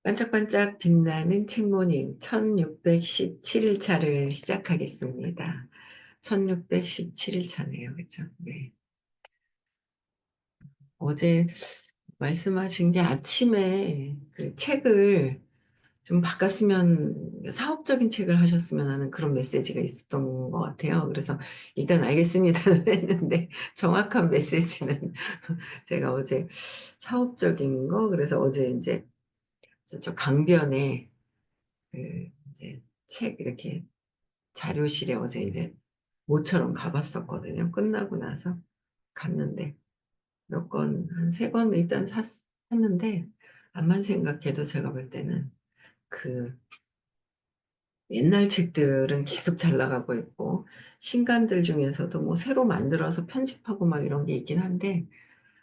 반짝반짝 빛나는 책모님 1617일 차를 시작하겠습니다. 1617일 차네요. 그죠? 네. 어제 말씀하신 게 아침에 그 책을 좀 바꿨으면, 사업적인 책을 하셨으면 하는 그런 메시지가 있었던 것 같아요. 그래서 일단 알겠습니다는 했는데 정확한 메시지는 제가 어제 사업적인 거, 그래서 어제 이제 저쪽 강변에 그 이제 책 이렇게 자료실에 어제 이제 모처럼 가봤었거든요. 끝나고 나서 갔는데 몇 권, 한 세 권 일단 샀는데, 암만 생각해도 제가 볼 때는 그 옛날 책들은 계속 잘 나가고 있고, 신간들 중에서도 뭐 새로 만들어서 편집하고 막 이런 게 있긴 한데,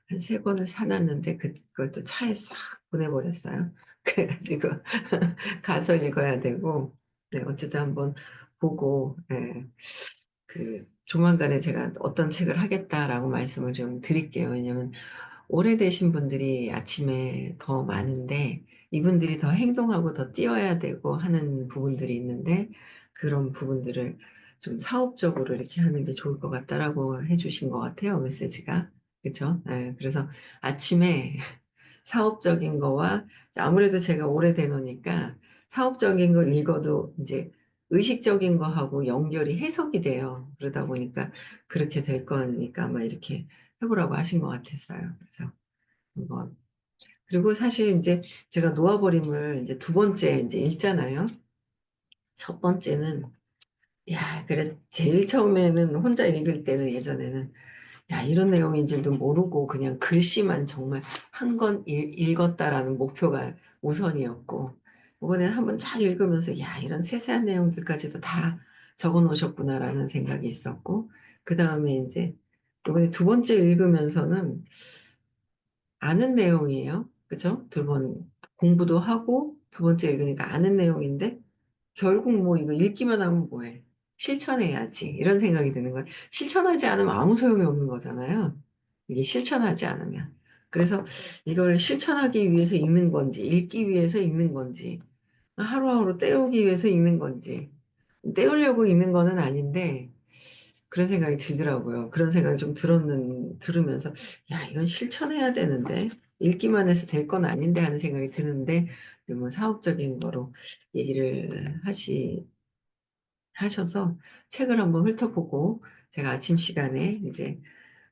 한 세 권을 사놨는데 그걸 또 차에 싹 보내버렸어요. 그래가지고 가서 읽어야 되고, 네, 어쨌든 한번 보고, 예, 그 조만간에 제가 어떤 책을 하겠다라고 말씀을 좀 드릴게요. 왜냐면 오래되신 분들이 아침에 더 많은데 이분들이 더 행동하고 더 뛰어야 되고 하는 부분들이 있는데, 그런 부분들을 좀 사업적으로 이렇게 하는 게 좋을 것 같다라고 해주신 것 같아요. 메시지가. 그렇죠? 네, 그래서 아침에 사업적인 거와, 아무래도 제가 오래돼 놓으니까 사업적인 걸 읽어도 이제 의식적인 거하고 연결이 해석이 돼요. 그러다 보니까 그렇게 될 거니까 아마 이렇게 해보라고 하신 것 같았어요. 그래서 한번. 그리고 사실 이제 제가 놓아버림을 이제 두 번째 이제 읽잖아요. 첫 번째는, 야, 그래, 제일 처음에는 혼자 읽을 때는 예전에는 야, 이런 내용인 줄도 모르고 그냥 글씨만 정말 한 권 읽었다라는 목표가 우선이었고, 이번에는 한번 쫙 읽으면서 야, 이런 세세한 내용들까지도 다 적어 놓으셨구나라는 생각이 있었고, 그 다음에 이제 이번에 두 번째 읽으면서는 아는 내용이에요. 그죠? 두 번 공부도 하고 두 번째 읽으니까 아는 내용인데 결국 뭐 이거 읽기만 하면 뭐해? 실천해야지. 이런 생각이 드는 거예요. 실천하지 않으면 아무 소용이 없는 거잖아요. 이게 실천하지 않으면. 그래서 이걸 실천하기 위해서 읽는 건지, 읽기 위해서 읽는 건지, 하루하루 때우기 위해서 읽는 건지, 때우려고 읽는 거는 아닌데, 그런 생각이 들더라고요. 그런 생각이 좀 들으면서, 야, 이건 실천해야 되는데, 읽기만 해서 될 건 아닌데 하는 생각이 드는데, 뭐 사업적인 거로 얘기를 하셔서 책을 한번 훑어보고, 제가 아침 시간에 이제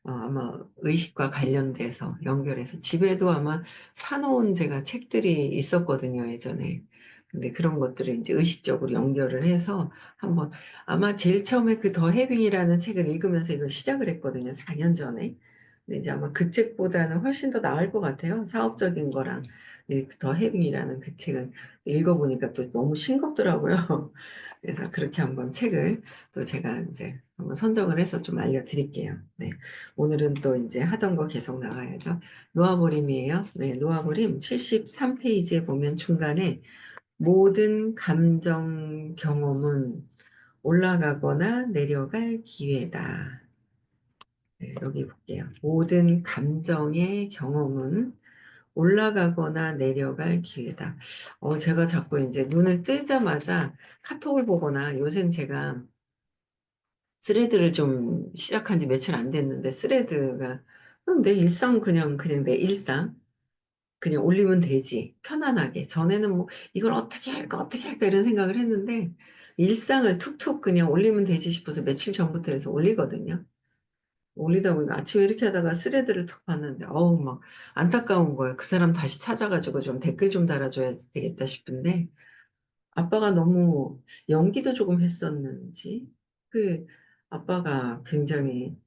아마 의식과 관련돼서 연결해서 집에도 아마 사놓은 제가 책들이 있었거든요, 예전에. 근데 그런 것들을 이제 의식적으로 연결을 해서 한번, 아마 제일 처음에 그 더 해빙이라는 책을 읽으면서 이걸 시작을 했거든요, 4년 전에. 근데 이제 아마 그 책보다는 훨씬 더 나을 것 같아요. 사업적인 거랑 이더 해빙이라는 그 책은 읽어보니까 또 너무 싱겁더라고요. 그래서 그렇게 한번 책을 또 제가 이제 한번 선정을 해서 좀 알려드릴게요. 네. 오늘은 또 이제 하던 거 계속 나가야죠. 놓아버림이에요. 네, 놓아버림 73페이지에 보면 중간에 모든 감정 경험은 올라가거나 내려갈 기회다. 네, 여기 볼게요. 모든 감정의 경험은 올라가거나 내려갈 기회다. 제가 자꾸 이제 눈을 뜨자마자 카톡을 보거나, 요새는 제가 스레드를 좀 시작한 지 며칠 안 됐는데, 스레드가 내 일상, 그냥 내 일상 그냥 올리면 되지, 편안하게. 전에는 뭐 이걸 어떻게 할까 이런 생각을 했는데, 일상을 툭툭 그냥 올리면 되지 싶어서 며칠 전부터 해서 올리거든요. 올리다 보니까 아침에 이렇게 하다가 스레드를 툭 봤는데, 어우, 막 안타까운 거예요. 그 사람 다시 찾아가지고 좀 댓글 좀 달아줘야 되겠다 싶은데, 아빠가 너무 연기도 조금 했었는지, 그 아빠가 굉장히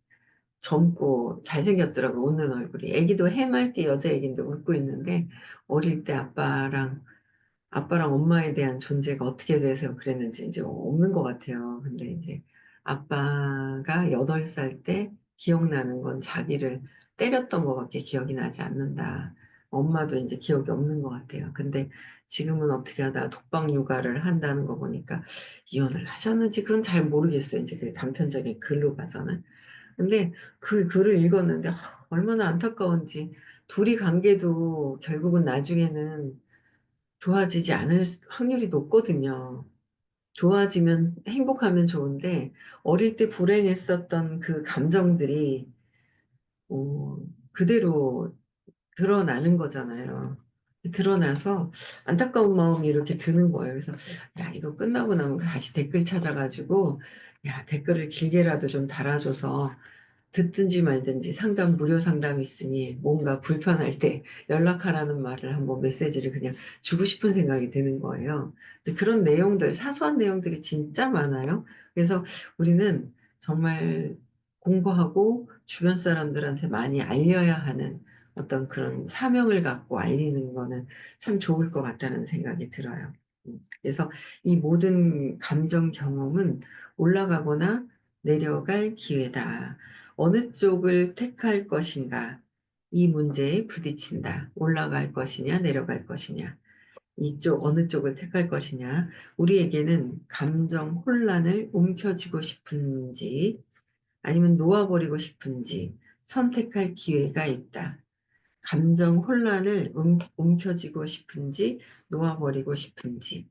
젊고 잘생겼더라고, 웃는 얼굴이. 애기도 해맑게 여자 애기인데 웃고 있는데, 어릴 때 아빠랑 엄마에 대한 존재가 어떻게 돼서 그랬는지 이제 없는 것 같아요. 근데 이제 아빠가 8살 때 기억나는 건 자기를 때렸던 것밖에 기억이 나지 않는다. 엄마도 이제 기억이 없는 것 같아요. 근데 지금은 어떻게 하다가 독박 육아를 한다는 거 보니까 이혼을 하셨는지 그건 잘 모르겠어요. 이제 그 단편적인 글로 봐서는. 근데 그 글을 읽었는데 얼마나 안타까운지, 둘이 관계도 결국은 나중에는 좋아지지 않을 확률이 높거든요. 좋아지면, 행복하면 좋은데, 어릴 때 불행했었던 그 감정들이, 어, 그대로 드러나는 거잖아요. 드러나서 안타까운 마음이 이렇게 드는 거예요. 그래서, 야, 이거 끝나고 나면 다시 댓글 찾아가지고, 야, 댓글을 길게라도 좀 달아줘서, 듣든지 말든지 상담, 무료 상담이 있으니 뭔가 불편할 때 연락하라는 말을 한번 메시지를 그냥 주고 싶은 생각이 드는 거예요. 근데 그런 내용들, 사소한 내용들이 진짜 많아요. 그래서 우리는 정말 공부하고 주변 사람들한테 많이 알려야 하는 어떤 그런 사명을 갖고 알리는 거는 참 좋을 것 같다는 생각이 들어요. 그래서 이 모든 감정 경험은 올라가거나 내려갈 기회다. 어느 쪽을 택할 것인가? 이 문제에 부딪힌다. 올라갈 것이냐, 내려갈 것이냐. 이쪽, 어느 쪽을 택할 것이냐. 우리에게는 감정 혼란을 움켜쥐고 싶은지, 아니면 놓아버리고 싶은지 선택할 기회가 있다. 감정 혼란을 움켜쥐고 싶은지, 놓아버리고 싶은지.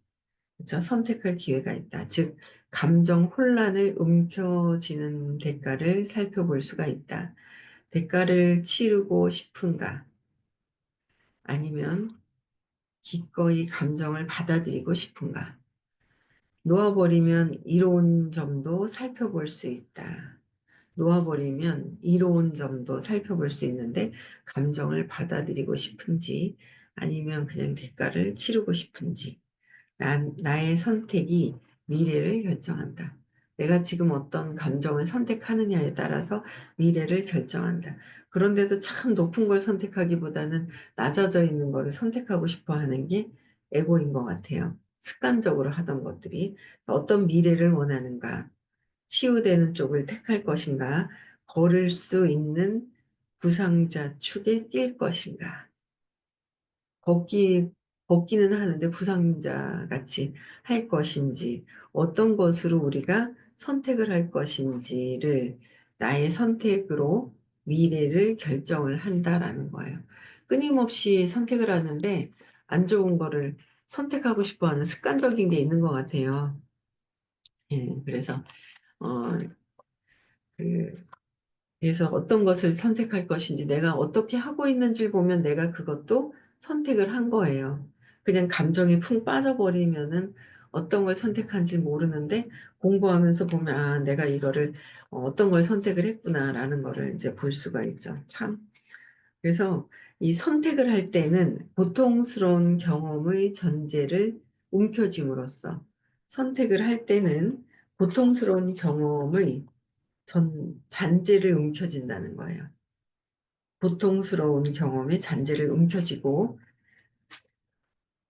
그래서 선택할 기회가 있다. 즉, 감정 혼란을 움켜쥐는 대가를 살펴볼 수가 있다. 대가를 치르고 싶은가? 아니면 기꺼이 감정을 받아들이고 싶은가? 놓아버리면 이로운 점도 살펴볼 수 있다. 놓아버리면 이로운 점도 살펴볼 수 있는데, 감정을 받아들이고 싶은지 아니면 그냥 대가를 치르고 싶은지. 나의 선택이 미래를 결정한다. 내가 지금 어떤 감정을 선택하느냐에 따라서 미래를 결정한다. 그런데도 참 높은 걸 선택하기보다는 낮아져 있는 거를 선택하고 싶어 하는 게 에고인 것 같아요. 습관적으로 하던 것들이. 어떤 미래를 원하는가? 치유되는 쪽을 택할 것인가? 걸을 수 있는 부상자 축에 뛸 것인가? 걷기, 걷기는 하는데 부상자 같이 할 것인지, 어떤 것으로 우리가 선택을 할 것인지를 나의 선택으로 미래를 결정을 한다라는 거예요. 끊임없이 선택을 하는데 안 좋은 거를 선택하고 싶어 하는 습관적인 게 있는 것 같아요. 예, 어, 그, 그래서 어떤 것을 선택할 것인지 내가 어떻게 하고 있는지를 보면 내가 그것도 선택을 한 거예요. 그냥 감정에 푹 빠져버리면은 어떤 걸 선택한지 모르는데 공부하면서 보면 아, 내가 이거를 어떤 걸 선택을 했구나라는 거를 이제 볼 수가 있죠. 참. 그래서 이 선택을 할 때는 고통스러운 경험의 전제를 움켜쥐므로써 선택을 할 때는 고통스러운 경험의 잔재를 움켜쥔다는 거예요. 고통스러운 경험에 잔재를 움켜쥐고,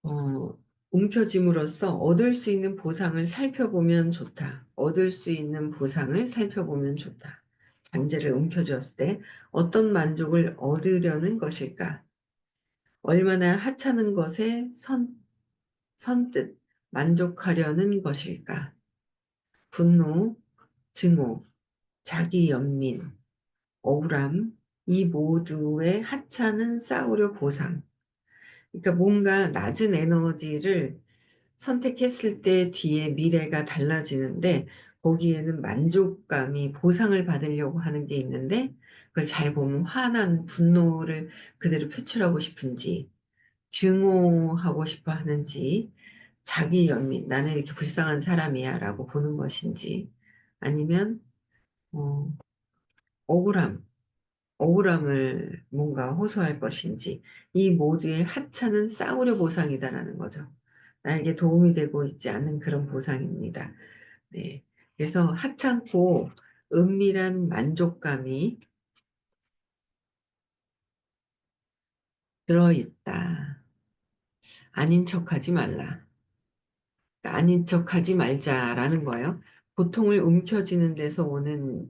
어, 움켜짐으로써 얻을 수 있는 보상을 살펴보면 좋다. 얻을 수 있는 보상을 살펴보면 좋다. 잔재를 움켜쥐었을 때 어떤 만족을 얻으려는 것일까? 얼마나 하찮은 것에 선뜻 만족하려는 것일까? 분노, 증오, 자기 연민, 억울함, 이 모두의 하찮은 싸구려 보상. 그러니까 뭔가 낮은 에너지를 선택했을 때 뒤에 미래가 달라지는데 거기에는 만족감이 보상을 받으려고 하는 게 있는데 그걸 잘 보면 화난 분노를 그대로 표출하고 싶은지 증오하고 싶어 하는지 자기 연민 나는 이렇게 불쌍한 사람이야 라고 보는 것인지 아니면 어, 억울함 억울함을 뭔가 호소할 것인지 이 모두의 하찮은 싸구려 보상이다라는 거죠. 나에게 도움이 되고 있지 않은 그런 보상입니다. 네. 그래서 하찮고 은밀한 만족감이 들어있다. 아닌 척하지 말라. 그러니까 아닌 척하지 말자라는 거예요. 고통을 움켜쥐는 데서 오는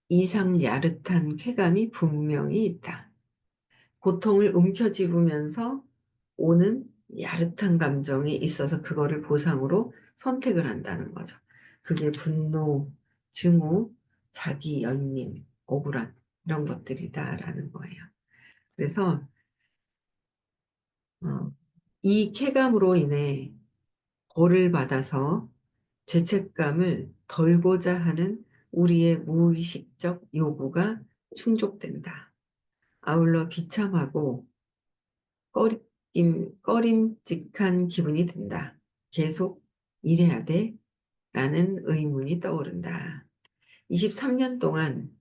이상 야릇한 쾌감이 분명히 있다. 고통을 움켜쥐면서 오는 야릇한 감정이 있어서 그거를 보상으로 선택을 한다는 거죠. 그게 분노, 증오, 자기 연민, 억울함 이런 것들이다라는 거예요. 그래서 이 쾌감으로 인해 벌을 받아서 죄책감을 덜고자 하는 우리의 무의식적 요구가 충족된다. 아울러 비참하고 꺼림직한 기분이 든다. 계속 일해야 돼? 라는 의문이 떠오른다. 23년 동안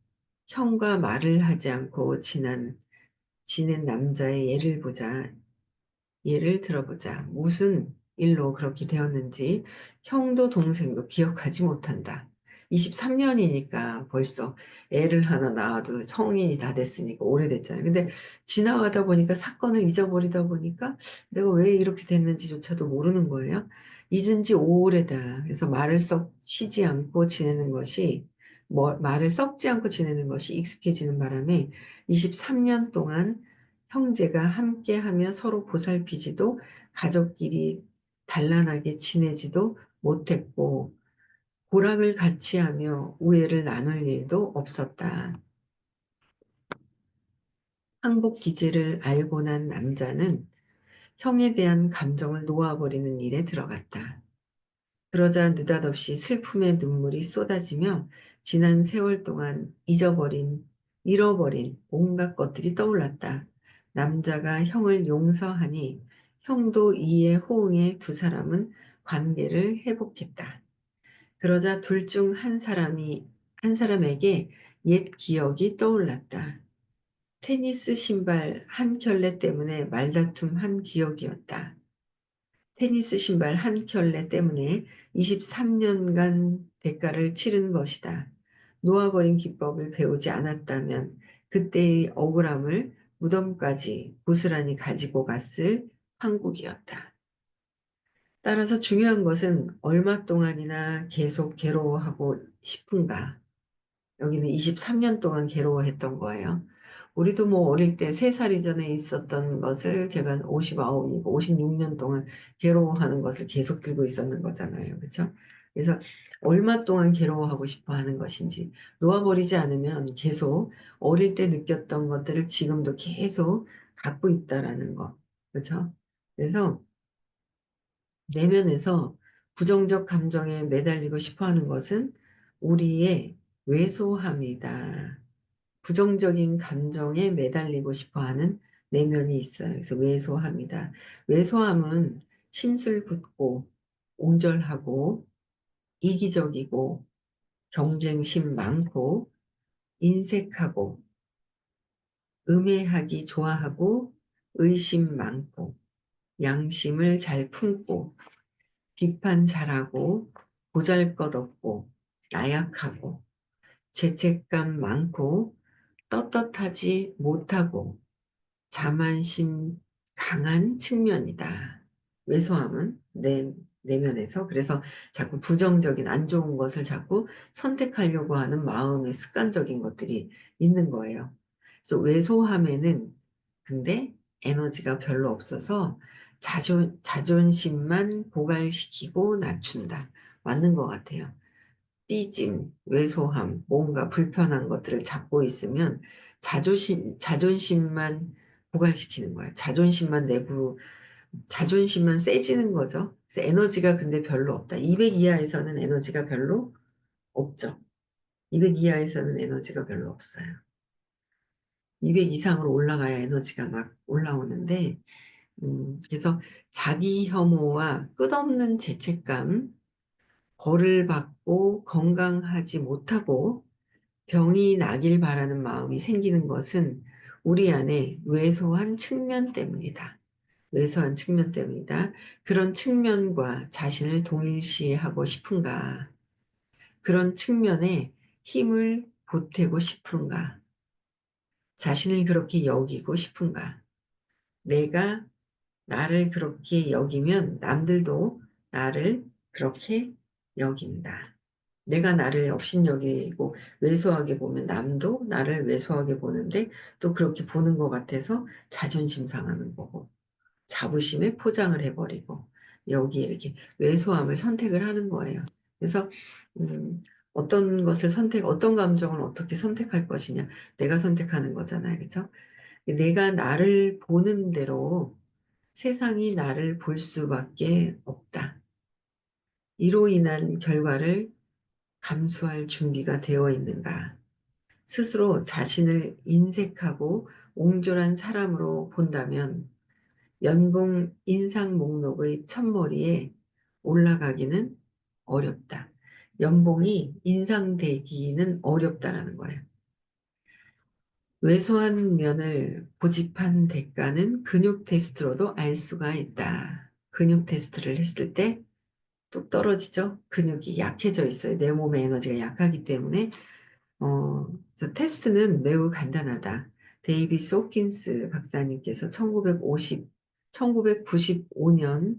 형과 말을 하지 않고 지낸 남자의 예를 들어보자. 무슨 일로 그렇게 되었는지 형도 동생도 기억하지 못한다. 23년이니까 벌써 애를 하나 낳아도 성인이 다 됐으니까 오래됐잖아요. 근데 지나가다 보니까 사건을 잊어버리다 보니까 내가 왜 이렇게 됐는지조차도 모르는 거예요. 잊은 지 오래다. 그래서 말을 썩지 않고 지내는 것이 익숙해지는 바람에 23년 동안 형제가 함께하며 서로 보살피지도 가족끼리 단란하게 지내지도 못했고 고락을 같이 하며 우애를 나눌 일도 없었다. 항복 기제를 알고 난 남자는 형에 대한 감정을 놓아버리는 일에 들어갔다. 그러자 느닷없이 슬픔의 눈물이 쏟아지며 지난 세월 동안 잃어버린 온갖 것들이 떠올랐다. 남자가 형을 용서하니 형도 이에 호응해 두 사람은 관계를 회복했다. 그러자 둘 중 한 사람에게 옛 기억이 떠올랐다. 테니스 신발 한 켤레 때문에 말다툼 한 기억이었다. 테니스 신발 한 켤레 때문에 23년간 대가를 치른 것이다. 놓아버린 기법을 배우지 않았다면 그때의 억울함을 무덤까지 고스란히 가지고 갔을 판국이었다. 따라서 중요한 것은 얼마 동안이나 계속 괴로워하고 싶은가. 여기는 23년 동안 괴로워했던 거예요. 우리도 뭐 어릴 때 3살 이전에 있었던 것을 제가 59이고 56년 동안 괴로워하는 것을 계속 들고 있었는 거잖아요. 그렇죠? 그래서 얼마 동안 괴로워하고 싶어 하는 것인지 놓아버리지 않으면 계속 어릴 때 느꼈던 것들을 지금도 계속 갖고 있다라는 거. 그렇죠? 그래서 내면에서 부정적 감정에 매달리고 싶어 하는 것은 우리의 왜소함이다. 부정적인 감정에 매달리고 싶어 하는 내면이 있어요. 그래서 왜소함이다. 왜소함은 심술궂고 옹졸하고 이기적이고 경쟁심 많고 인색하고 음해하기 좋아하고 의심 많고 양심을 잘 품고 비판 잘하고 보잘것없고 나약하고 죄책감 많고 떳떳하지 못하고 자만심 강한 측면이다. 왜소함은 내면에서 그래서 자꾸 부정적인 안 좋은 것을 자꾸 선택하려고 하는 마음의 습관적인 것들이 있는 거예요. 그래서 왜소함에는 근데 에너지가 별로 없어서 자존심만 고갈시키고 낮춘다. 맞는 것 같아요. 삐짐, 왜소함, 뭔가 불편한 것들을 잡고 있으면 자존심만 고갈시키는 거야. 자존심만 세지는 거죠. 그래서 에너지가 근데 별로 없다. 200 이하에서는 에너지가 별로 없죠. 200 이하에서는 에너지가 별로 없어요. 200 이상으로 올라가야 에너지가 막 올라오는데, 그래서 자기 혐오와 끝없는 죄책감, 벌을 받고 건강하지 못하고 병이 나길 바라는 마음이 생기는 것은 우리 안에 왜소한 측면 때문이다. 왜소한 측면 때문이다. 그런 측면과 자신을 동일시하고 싶은가? 그런 측면에 힘을 보태고 싶은가? 자신을 그렇게 여기고 싶은가? 내가 나를 그렇게 여기면 남들도 나를 그렇게 여긴다. 내가 나를 업신여기고 왜소하게 보면 남도 나를 왜소하게 보는데 또 그렇게 보는 것 같아서 자존심 상하는 거고 자부심에 포장을 해버리고 여기 이렇게 왜소함을 선택을 하는 거예요. 그래서 음, 어떤 감정을 어떻게 선택할 것이냐 내가 선택하는 거잖아요. 그렇죠? 내가 나를 보는 대로 세상이 나를 볼 수밖에 없다. 이로 인한 결과를 감수할 준비가 되어 있는가? 스스로 자신을 인색하고 옹졸한 사람으로 본다면 연봉 인상 목록의 첫머리에 올라가기는 어렵다. 연봉이 인상되기는 어렵다라는 거예요. 왜소한 면을 고집한 대가는 근육 테스트로도 알 수가 있다. 근육 테스트를 했을 때 뚝 떨어지죠. 근육이 약해져 있어요. 내 몸의 에너지가 약하기 때문에 그래서 테스트는 매우 간단하다. 데이비스 호킨스 박사님께서 1995년,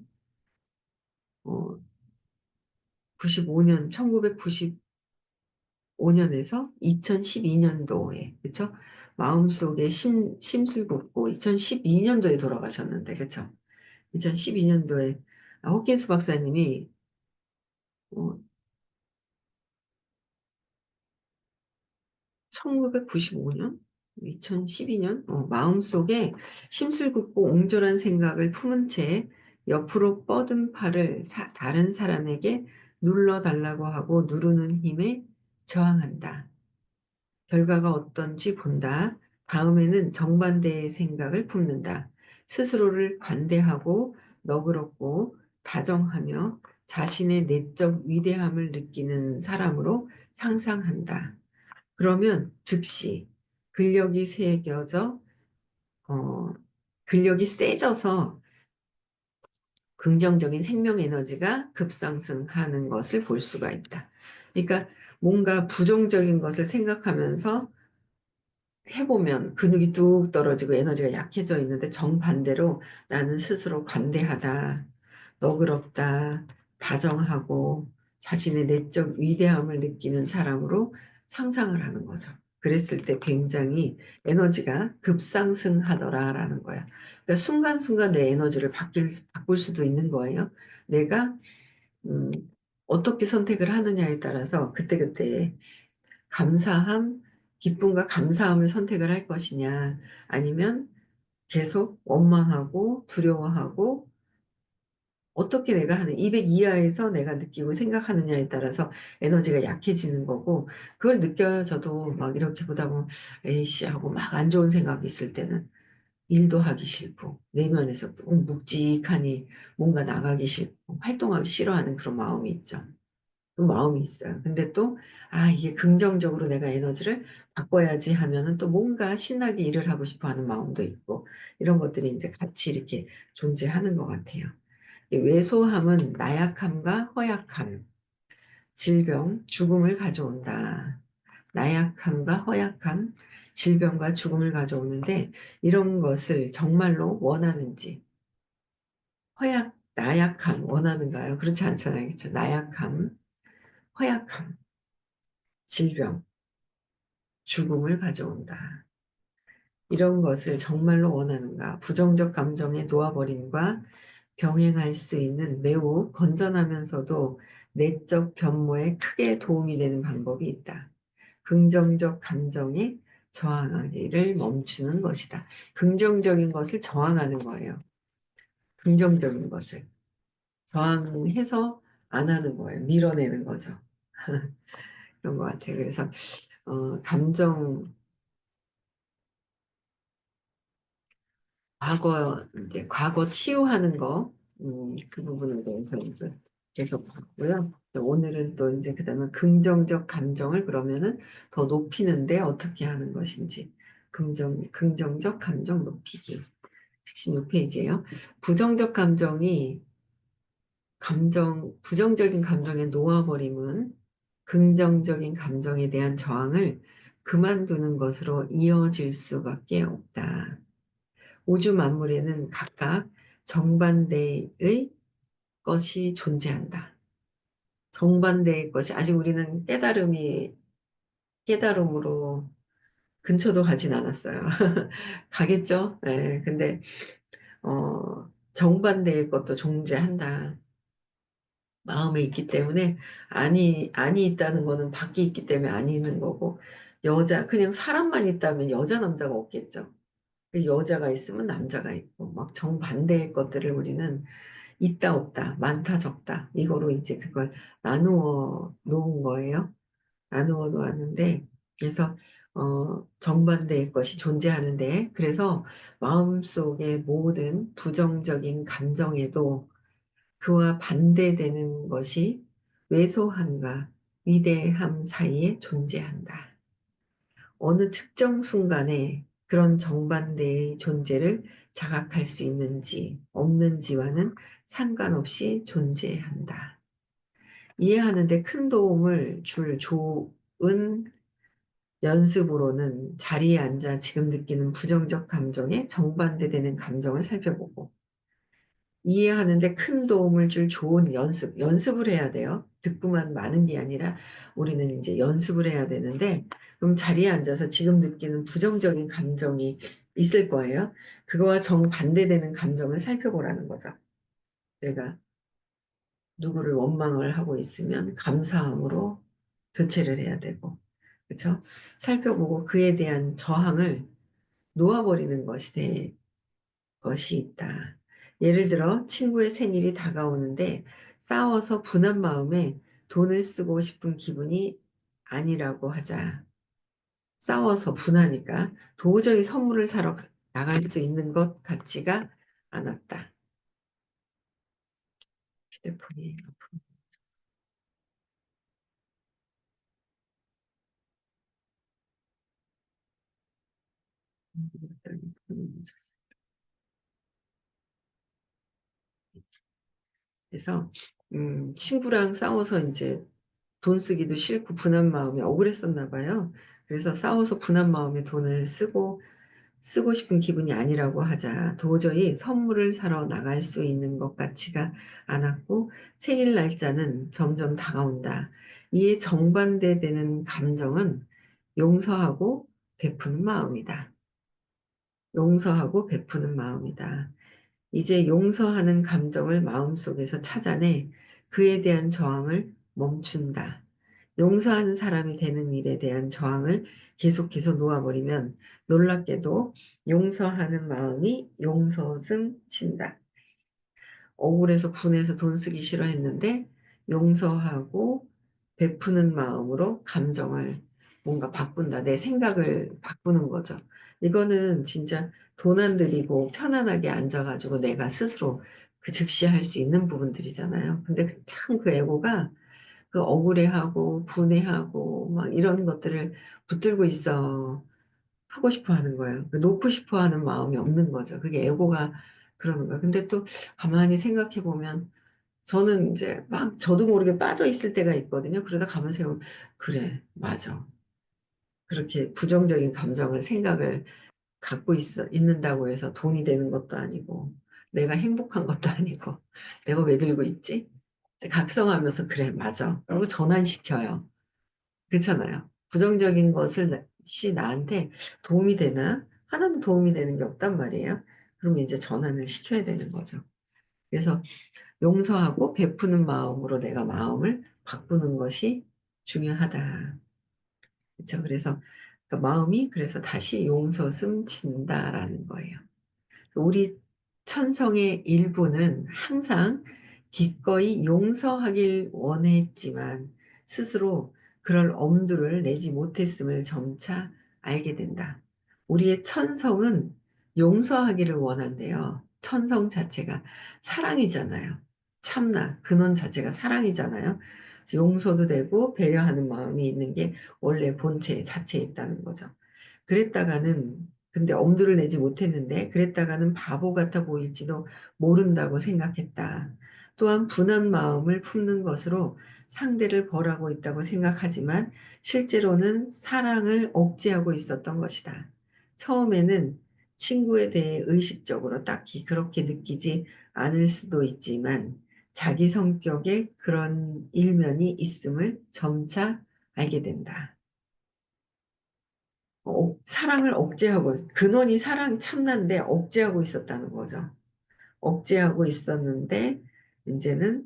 1995년에서 2012년도에, 그쵸? 마음속에 심술 붓고 2012년도에 돌아가셨는데, 그쵸? 2012년도에, 호킨스 박사님이, 어, 1995년? 2012년? 마음속에 심술 굽고 옹졸한 생각을 품은 채 옆으로 뻗은 팔을 다른 사람에게 눌러달라고 하고 누르는 힘에 저항한다. 결과가 어떤지 본다. 다음에는 정반대의 생각을 품는다. 스스로를 관대하고 너그럽고 다정하며 자신의 내적 위대함을 느끼는 사람으로 상상한다. 그러면 즉시 근력이 새겨져, 어, 근력이 세져서 긍정적인 생명 에너지가 급상승하는 것을 볼 수가 있다. 그러니까 뭔가 부정적인 것을 생각하면서 해보면 근육이 뚝 떨어지고 에너지가 약해져 있는데 정반대로 나는 스스로 관대하다, 너그럽다, 다정하고 자신의 내적 위대함을 느끼는 사람으로 상상을 하는 거죠. 그랬을 때 굉장히 에너지가 급상승하더라라는 거야. 그러니까 순간순간 내 에너지를 바꿀 수도 있는 거예요. 내가 음, 어떻게 선택을 하느냐에 따라서 그때그때 감사함, 기쁨과 감사함을 선택을 할 것이냐, 아니면 계속 원망하고 두려워하고 어떻게 내가 하는 200 이하에서 내가 느끼고 생각하느냐에 따라서 에너지가 약해지는 거고, 그걸 느껴져도 막 이렇게 보다 보면 에이씨 하고 막 안 좋은 생각이 있을 때는 일도 하기 싫고 내면에서 꾹 묵직하니 뭔가 나가기 싫고 활동하기 싫어하는 그런 마음이 있죠. 그 마음이 있어요. 근데 또, 이게 긍정적으로 내가 에너지를 바꿔야지 하면은 또 뭔가 신나게 일을 하고 싶어 하는 마음도 있고, 이런 것들이 이제 같이 이렇게 존재하는 것 같아요. 이 왜소함은 나약함과 허약함, 질병, 죽음을 가져온다. 나약함과 허약함, 질병과 죽음을 가져오는데, 이런 것을 정말로 원하는지, 나약함 원하는가요? 그렇지 않잖아요. 그렇죠? 나약함, 허약함, 질병, 죽음을 가져온다. 이런 것을 정말로 원하는가? 부정적 감정의 놓아버림과 병행할 수 있는 매우 건전하면서도 내적 변모에 크게 도움이 되는 방법이 있다. 긍정적 감정에 저항하기를 멈추는 것이다. 긍정적인 것을 저항하는 거예요. 긍정적인 것을. 저항해서 안 하는 거예요. 밀어내는 거죠. 그런 것 같아요. 그래서, 과거 치유하는 거, 그 부분에 대해서 이제 계속 봤고요. 오늘은 또 이제 그다음에 긍정적 감정을 그러면은 더 높이는데 어떻게 하는 것인지. 긍정적 감정 높이기. 16페이지예요. 부정적 감정이 부정적인 감정에 놓아버림은 긍정적인 감정에 대한 저항을 그만두는 것으로 이어질 수밖에 없다. 우주 만물에는 각각 정반대의 것이 존재한다. 정반대의 것이 아직 우리는 깨달음으로 근처도 가진 않았어요. 가겠죠? 네, 근데 정반대의 것도 존재한다. 마음에 있기 때문에 아니 있다는 거는 밖에 있기 때문에 아니 있는 거고 그냥 사람만 있다면 여자 남자가 없겠죠. 여자가 있으면 남자가 있고, 막 정반대의 것들을 우리는 있다 없다, 많다 적다, 이거로 이제 그걸 나누어 놓은 거예요. 나누어 놓았는데, 그래서, 정반대의 것이 존재하는데, 그래서 마음속의 모든 부정적인 감정에도 그와 반대되는 것이 왜소함과 위대함 사이에 존재한다. 어느 특정 순간에 그런 정반대의 존재를 자각할 수 있는지 없는지와는 상관없이 존재한다. 이해하는데 큰 도움을 줄 좋은 연습으로는 자리에 앉아 지금 느끼는 부정적 감정에 정반대되는 감정을 살펴보고, 이해하는데 큰 도움을 줄 좋은 연습을 해야 돼요. 듣고만 마는 게 아니라 우리는 이제 연습을 해야 되는데, 그럼 자리에 앉아서 지금 느끼는 부정적인 감정이 있을 거예요. 그거와 정반대되는 감정을 살펴보라는 거죠. 내가 누구를 원망을 하고 있으면 감사함으로 교체를 해야 되고, 그렇죠? 살펴보고 그에 대한 저항을 놓아버리는 것이 있다. 예를 들어 친구의 생일이 다가오는데 싸워서 분한 마음에 돈을 쓰고 싶은 기분이 아니라고 하자. 싸워서 분하니까 도저히 선물을 사러 나갈 수 있는 것 같지가 않았다. 휴대폰이 그래서 친구랑 싸워서 이제 돈 쓰기도 싫고 분한 마음이 억울했었나 봐요. 그래서 싸워서 분한 마음에 돈을 쓰고 싶은 기분이 아니라고 하자 도저히 선물을 사러 나갈 수 있는 것 같지가 않았고 생일 날짜는 점점 다가온다. 이에 정반대되는 감정은 용서하고 베푸는 마음이다. 용서하고 베푸는 마음이다. 이제 용서하는 감정을 마음속에서 찾아내 그에 대한 저항을 멈춘다. 용서하는 사람이 되는 일에 대한 저항을 계속해서 놓아버리면 놀랍게도 용서하는 마음이 용서승 친다. 억울해서 분해서 돈 쓰기 싫어했는데 용서하고 베푸는 마음으로 감정을 뭔가 바꾼다. 내 생각을 바꾸는 거죠. 이거는 진짜 돈 안 들이고 편안하게 앉아가지고 내가 스스로 그 즉시 할 수 있는 부분들이잖아요. 근데 참 그 에고가 그 억울해하고 분해하고 막 이런 것들을 붙들고 있어 하고 싶어 하는 거예요. 그 놓고 싶어 하는 마음이 없는 거죠. 그게 에고가 그러는 거예요. 근데 또 가만히 생각해 보면 저는 이제 막 저도 모르게 빠져 있을 때가 있거든요. 그러다 가만 생각하면 그래, 맞아. 그렇게 부정적인 감정을 생각을 갖고 있는다고 해서 돈이 되는 것도 아니고 내가 행복한 것도 아니고 내가 왜 들고 있지? 각성하면서 그래, 맞아. 그리고 전환시켜요. 그렇잖아요. 부정적인 것이 나한테 도움이 되나? 하나도 도움이 되는 게 없단 말이에요. 그럼 이제 전환을 시켜야 되는 거죠. 그래서 용서하고 베푸는 마음으로 내가 마음을 바꾸는 것이 중요하다. 그렇죠? 그래서 그 마음이 그래서 다시 용서슴 진다라는 거예요. 우리 천성의 일부는 항상 기꺼이 용서하길 원했지만 스스로 그럴 엄두를 내지 못했음을 점차 알게 된다. 우리의 천성은 용서하기를 원한대요. 천성 자체가 사랑이잖아요. 참나, 근원 자체가 사랑이잖아요. 용서도 되고 배려하는 마음이 있는 게 원래 본체 자체에 있다는 거죠. 그랬다가는 근데 엄두를 내지 못했는데 그랬다가는 바보 같아 보일지도 모른다고 생각했다. 또한 분한 마음을 품는 것으로 상대를 벌하고 있다고 생각하지만 실제로는 사랑을 억제하고 있었던 것이다. 처음에는 친구에 대해 의식적으로 딱히 그렇게 느끼지 않을 수도 있지만 자기 성격에 그런 일면이 있음을 점차 알게 된다. 사랑을 억제하고, 근원이 사랑 참나인데 억제하고 있었다는 거죠. 억제하고 있었는데, 이제는,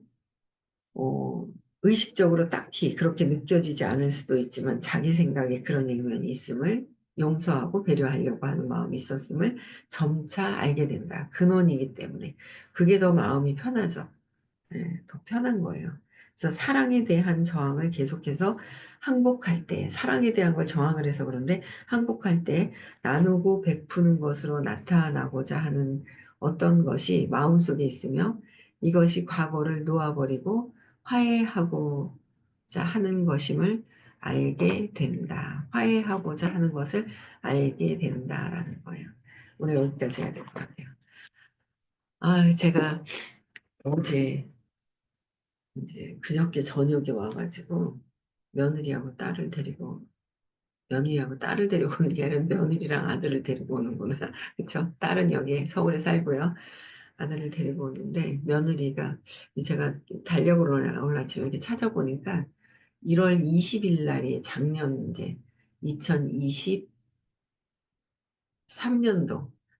어, 의식적으로 딱히 그렇게 느껴지지 않을 수도 있지만, 자기 생각에 그런 일면이 있음을 용서하고 배려하려고 하는 마음이 있었음을 점차 알게 된다. 근원이기 때문에. 그게 더 마음이 편하죠. 예, 더 편한 거예요. 그래서 사랑에 대한 저항을 계속해서 항복할 때, 사랑에 대한 걸 저항을 해서 그런데 항복할 때 나누고 베푸는 것으로 나타나고자 하는 어떤 것이 마음속에 있으며 이것이 과거를 놓아버리고 화해하고자 하는 것임을 알게 된다. 화해하고자 하는 것을 알게 된다라는 거예요. 오늘 여기까지 해야 될 것 같아요. 아, 제가 어제 이제 그저께 저녁에 와가지고 며느리하고 딸을 데리고 며느리하고 딸을 데리고 오는 게 아니라 며느리랑 아들을 데리고 오는구나. 그쵸? 딸은 여기 서울에 살고요. 아들을 데리고 오는데 며느리가 제가 달력으로 오늘 아침에 이렇게 찾아보니까 1월 20일 날이 작년 이제 2023년도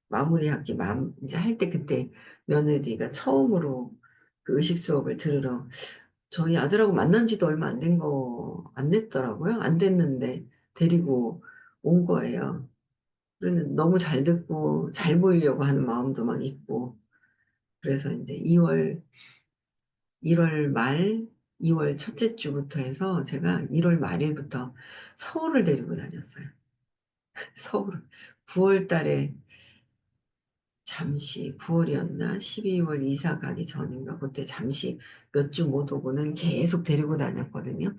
마무리 학기 이제 할 때 그때 며느리가 처음으로 그 의식 수업을 들으러 저희 아들하고 만난 지도 얼마 안 됐더라고요. 안 됐는데 데리고 온 거예요. 그래서 너무 잘 듣고 잘 보이려고 하는 마음도 막 있고. 그래서 이제 1월 말, 2월 첫째 주부터 해서 제가 1월 말일부터 서울을 데리고 다녔어요. 서울. 9월 달에 잠시 9월이었나 12월 이사 가기 전인가 그때 잠시 몇 주 못 오고는 계속 데리고 다녔거든요.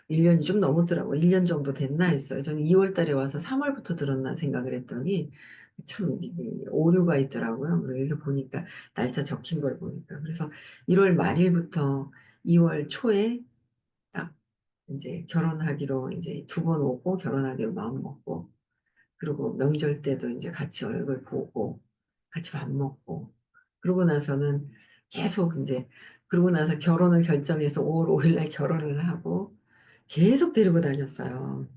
1년이 좀 넘었더라고요. 1년 정도 됐나 했어요. 저는 2월 달에 와서 3월부터 들었나 생각을 했더니 참 이게 오류가 있더라고요. 그리고 이렇게 보니까 날짜 적힌 걸 보니까 그래서 1월 말일부터 2월 초에 딱 이제 결혼하기로 이제 2번 오고 결혼하기로 마음 먹고 그리고 명절 때도 이제 같이 얼굴 보고 같이 밥 먹고 그러고 나서는 계속 이제 그러고 나서 결혼을 결정해서 5월 5일 날 결혼을 하고 계속 데리고 다녔어요.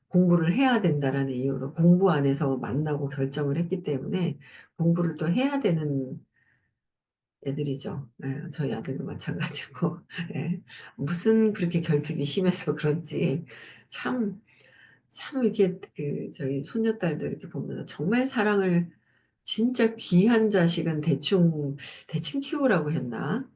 공부를 해야 된다라는 이유로 공부 안에서 만나고 결정을 했기 때문에 공부를 또 해야 되는 애들이죠. 예, 저희 아들도 마찬가지고. 예. 무슨 그렇게 결핍이 심해서 그런지 참 참 이렇게 그 저희 손녀딸들 이렇게 보면 정말 사랑을 진짜 귀한 자식은 대충 키우라고 했나?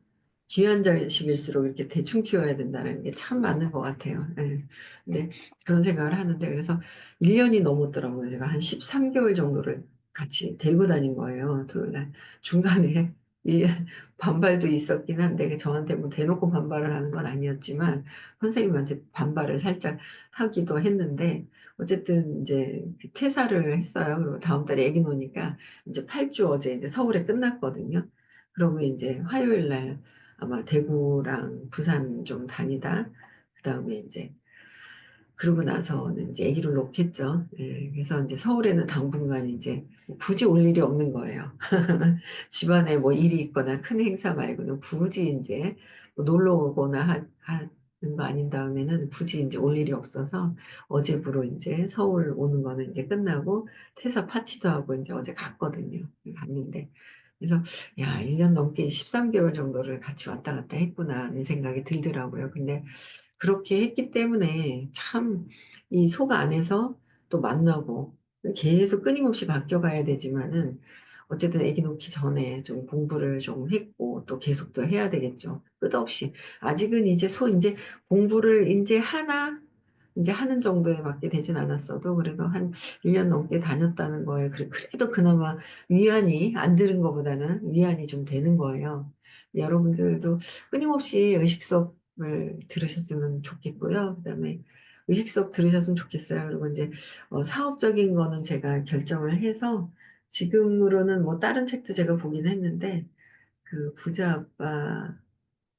귀한 자식일수록 이렇게 대충 키워야 된다는 게 참 맞는 것 같아요. 예. 근데 그런 생각을 하는데 그래서 1년이 넘었더라고요. 제가 한 13개월 정도를 같이 데리고 다닌 거예요. 토요일 날. 중간에 1년 반발도 있었긴 한데 저한테 뭐 대놓고 반발을 하는 건 아니었지만 선생님한테 반발을 살짝 하기도 했는데 어쨌든 이제 퇴사를 했어요. 그리고 다음 달에 아기 노니까 이제 8주 어제 이제 서울에 끝났거든요. 그러면 이제 화요일 날 아마 대구랑 부산 좀 다니다 그다음에 이제 그러고 나서는 이제 아기를 놓겠죠. 예, 그래서 이제 서울에는 당분간 이제 굳이 올 일이 없는 거예요. 집안에 뭐 일이 있거나 큰 행사 말고는 굳이 이제 뭐 놀러 오거나 하는 거 아닌 다음에는 굳이 이제 올 일이 없어서 어제부로 이제 서울 오는 거는 이제 끝나고 퇴사 파티도 하고 이제 어제 갔거든요. 갔는데 그래서 야, 1년 넘게 13개월 정도를 같이 왔다 갔다 했구나 이 생각이 들더라고요. 근데 그렇게 했기 때문에 참 이 속 안에서 또 만나고 계속 끊임없이 바뀌어가야 되지만은 어쨌든 아기 놓기 전에 좀 공부를 좀 했고 또 계속 또 해야 되겠죠. 끝없이. 아직은 이제 공부를 이제 이제 하는 정도에밖에 되진 않았어도 그래도 한 1년 넘게 다녔다는 거에 그래도 그나마 위안이 안 들은 것보다는 위안이 좀 되는 거예요. 여러분들도 끊임없이 의식 수업을 들으셨으면 좋겠고요. 그다음에 의식 수업 들으셨으면 좋겠어요. 그리고 이제 사업적인 거는 제가 결정을 해서 지금으로는 뭐 다른 책도 제가 보긴 했는데 그 부자 아빠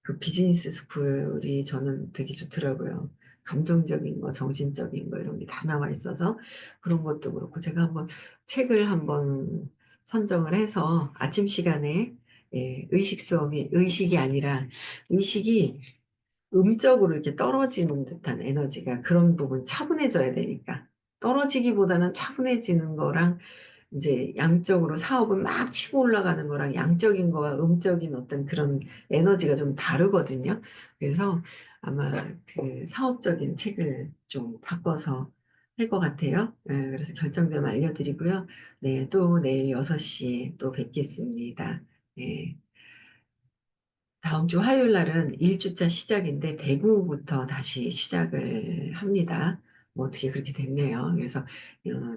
그 비즈니스 스쿨이 저는 되게 좋더라고요. 감정적인 거, 정신적인 거 이런 게 다 나와 있어서 그런 것도 그렇고 제가 책을 한번 선정을 해서 아침 시간에 예, 의식 수업이 의식이 아니라 의식이 음적으로 이렇게 떨어지는 듯한 에너지가 그런 부분 차분해져야 되니까 떨어지기보다는 차분해지는 거랑 이제 양적으로 사업은 막 치고 올라가는 거랑 양적인 거와 음적인 어떤 그런 에너지가 좀 다르거든요. 그래서 아마 그 사업적인 책을 좀 바꿔서 할 것 같아요. 예, 그래서 결정되면 알려드리고요. 네, 또 내일 6시에 또 뵙겠습니다. 예. 다음 주 화요일 날은 1주차 시작인데 대구부터 다시 시작을 합니다. 뭐 어떻게 그렇게 됐네요. 그래서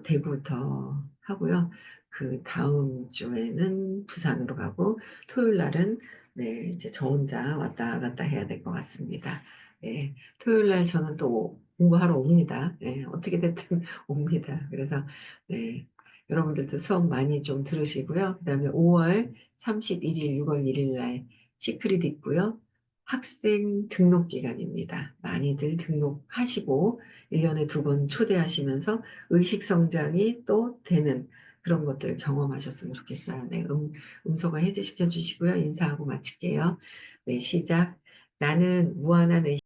대구부터 하고요. 그 다음 주에는 부산으로 가고 토요일 날은 네, 이제 저 혼자 왔다 갔다 해야 될 것 같습니다. 네, 토요일 날 저는 또 공부하러 옵니다. 네, 어떻게 됐든 옵니다. 그래서 네, 여러분들도 수업 많이 좀 들으시고요. 그다음에 5월 31일, 6월 1일 날 시크릿 있고요. 학생 등록 기간입니다. 많이들 등록하시고 1년에 2번 초대하시면서 의식 성장이 또 되는 그런 것들을 경험하셨으면 좋겠어요. 네, 음소거 해제시켜 주시고요. 인사하고 마칠게요. 네, 시작. 나는 무한한 의식